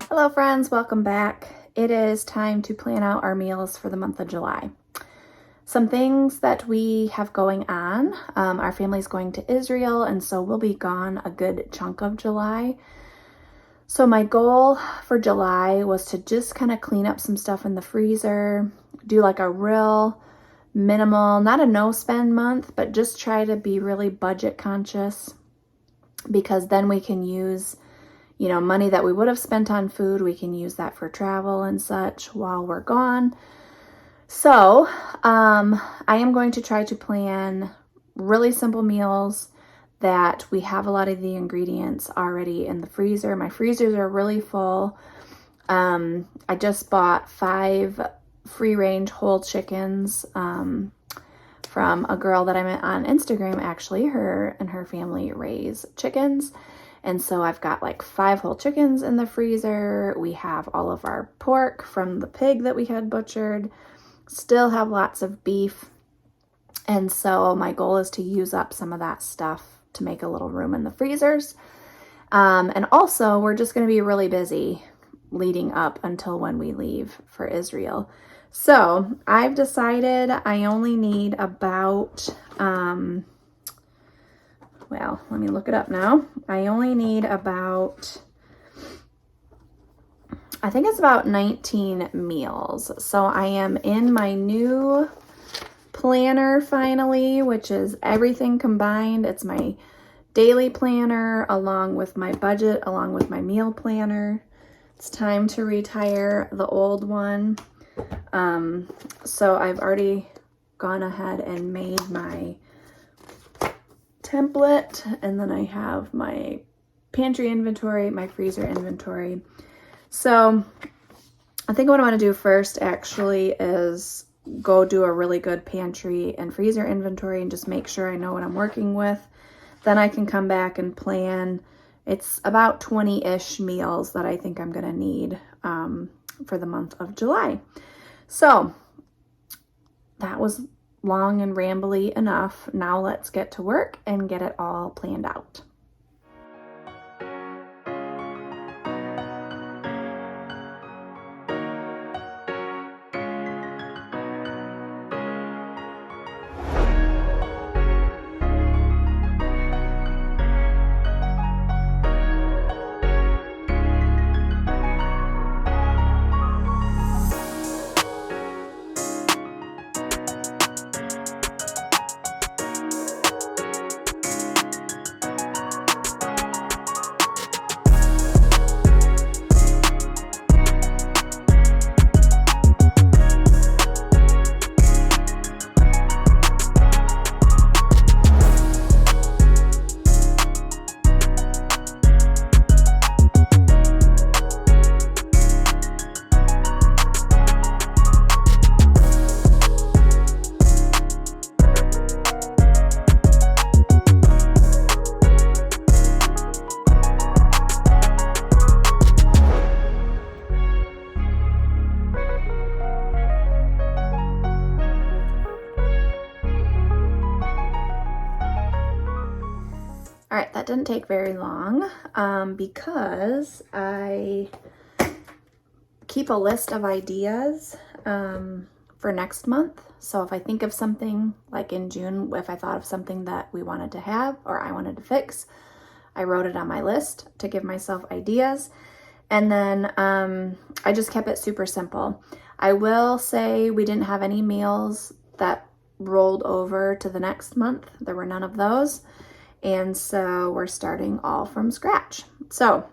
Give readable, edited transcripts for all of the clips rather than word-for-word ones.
Hello friends, welcome back. It is time to plan out our meals for the month of July. Some things that we have going on. Our family's going to Israel, and so we'll be gone a good chunk of July. So my goal for July was to just kind of clean up some stuff in the freezer, do like a real minimal, not a no spend month, but just try to be really budget conscious, because then we can use money that we would have spent on food, we can use that for travel and such while we're gone. So I am going to try to plan really simple meals that we have a lot of the ingredients already in the freezer. My freezers are really full. I just bought 5 free-range whole chickens from a girl that I met on Instagram. Actually, her and her family raise chickens. And so I've got like 5 whole chickens in the freezer. We have all of our pork from the pig that we had butchered. Still have lots of beef. And so my goal is to use up some of that stuff to make a little room in the freezers. And also, we're just going to be really busy leading up until when we leave for Israel. So I've decided I only need about... well, let me look it up now. I only need about, I think it's about 19 meals. So I am in my new planner finally, which is everything combined. It's my daily planner along with my budget, along with my meal planner. It's time to retire the old one. So I've already gone ahead and made my template, and then I have my pantry inventory, my freezer inventory. So I think what I want to do first actually is go do a really good pantry and freezer inventory and just make sure I know what I'm working with. Then I can come back and plan. It's about 20-ish meals that I think I'm going to need for the month of July. So that was long and rambly enough. Now let's get to work and get it all planned out. All right, that didn't take very long because I keep a list of ideas for next month. So if I think of something, like in June, if I thought of something that we wanted to have or I wanted to fix, I wrote it on my list to give myself ideas. And then I just kept it super simple. I will say we didn't have any meals that rolled over to the next month. There were none of those. And so we're starting all from scratch. So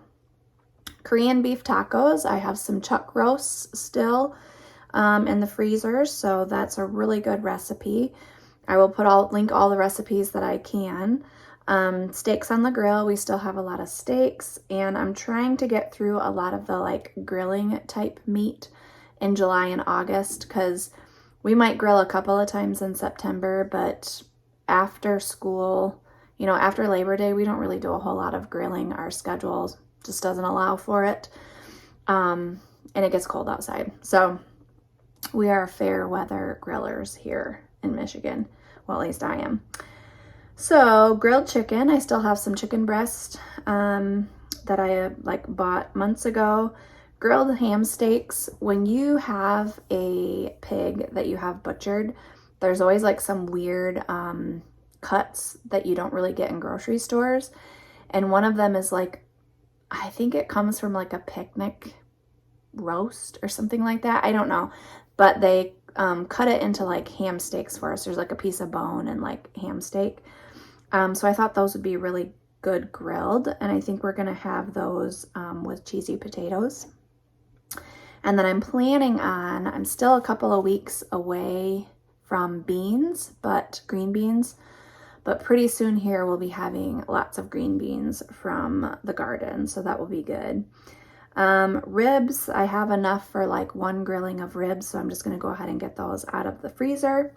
Korean beef tacos. I have some chuck roasts still in the freezer. So that's a really good recipe. I will link all the recipes that I can. Steaks on the grill. We still have a lot of steaks, and I'm trying to get through a lot of the like grilling type meat in July and August, because we might grill a couple of times in September, but after school, after Labor Day, we don't really do a whole lot of grilling. Our schedule just doesn't allow for it. And it gets cold outside. So we are fair weather grillers here in Michigan. Well, at least I am. So grilled chicken, I still have some chicken breast that I bought months ago. Grilled ham steaks, when you have a pig that you have butchered, there's always like some weird cuts that you don't really get in grocery stores. And one of them is like, I think it comes from like a picnic roast or something like that. I don't know. But they cut it into like ham steaks for us. There's like a piece of bone and like ham steak. So I thought those would be really good grilled. And I think we're going to have those with cheesy potatoes. And then I'm planning on, I'm still a couple of weeks away from beans, but green beans. But pretty soon here we'll be having lots of green beans from the garden. So that will be good. Ribs, I have enough for like one grilling of ribs, so I'm just going to go ahead and get those out of the freezer.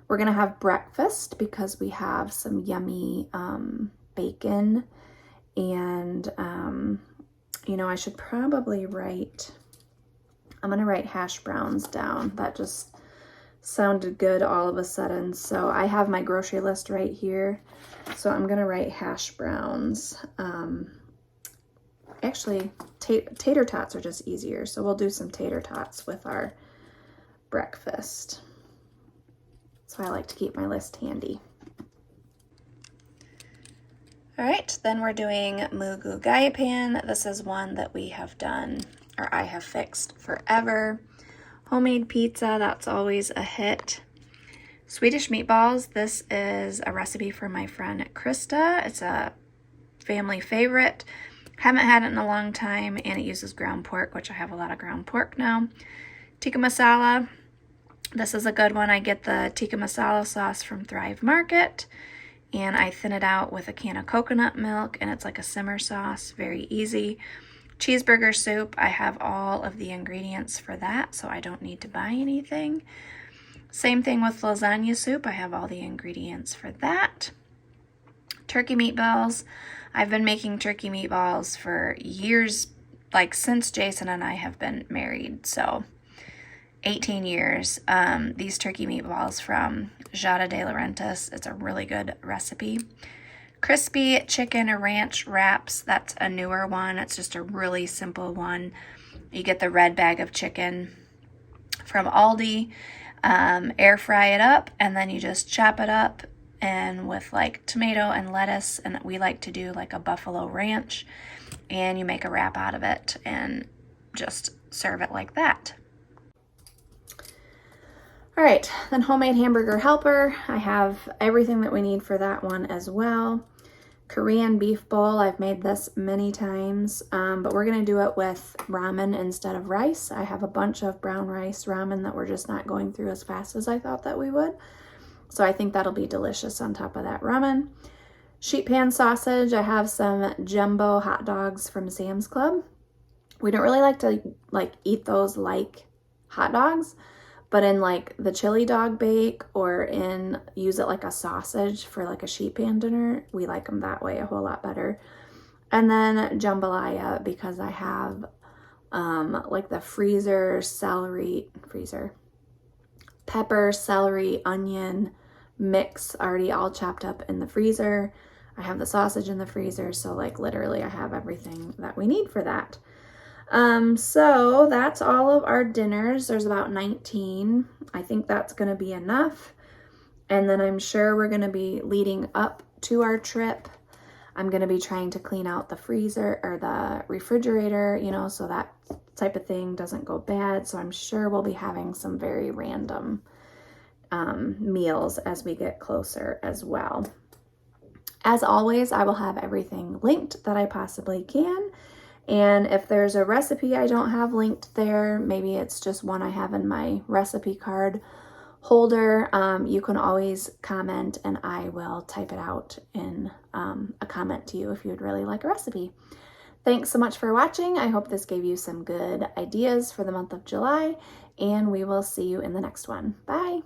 We're going to have breakfast because we have some yummy bacon, and you know, I should probably write, I'm going to write hash browns down. That just sounded good all of a sudden. So I have my grocery list right here, so I'm going to write hash browns. Actually, tater tots are just easier, so we'll do some tater tots with our breakfast. So I like to keep my list handy. All right, then we're doing Mugu Gaipan. This is one that we have done, or I have fixed forever. Homemade pizza, that's always a hit. Swedish meatballs, this is a recipe for my friend Krista. It's a family favorite. Haven't had it in a long time, and it uses ground pork, which I have a lot of ground pork now. Tikka masala. This is a good one. I get the tikka masala sauce from Thrive Market, and I thin it out with a can of coconut milk, and it's like a simmer sauce, very easy. Cheeseburger soup, I have all of the ingredients for that, so I don't need to buy anything. Same thing with lasagna soup. I have all the ingredients for that. Turkey meatballs. I've been making turkey meatballs for years, like since Jason and I have been married, so 18 years. These turkey meatballs from Jada de Laurentiis, it's a really good recipe. Crispy chicken ranch wraps, that's a newer one. It's just a really simple one. You get the red bag of chicken from Aldi, air fry it up, and then you just chop it up and with like tomato and lettuce, and we like to do like a buffalo ranch, and you make a wrap out of it and just serve it like that. All right, then homemade hamburger helper. I have everything that we need for that one as well. Korean beef bowl, I've made this many times, but we're gonna do it with ramen instead of rice. I have a bunch of brown rice ramen that we're just not going through as fast as I thought that we would. So I think that'll be delicious on top of that ramen. Sheet pan sausage, I have some jumbo hot dogs from Sam's Club. We don't really like to eat those like hot dogs, but in like the chili dog bake or use it like a sausage for like a sheet pan dinner, we like them that way a whole lot better. And then jambalaya, because I have like the pepper, celery, onion mix already all chopped up in the freezer. I have the sausage in the freezer, so like literally I have everything that we need for that. So that's all of our dinners. There's about 19. I think that's going to be enough. And then I'm sure we're going to be leading up to our trip. I'm going to be trying to clean out the freezer or the refrigerator, you know, so that type of thing doesn't go bad. So I'm sure we'll be having some very random meals as we get closer as well. As always, I will have everything linked that I possibly can. And if there's a recipe I don't have linked there, maybe it's just one I have in my recipe card holder, you can always comment and I will type it out in a comment to you if you would really like a recipe. Thanks so much for watching. I hope this gave you some good ideas for the month of July, and we will see you in the next one. Bye.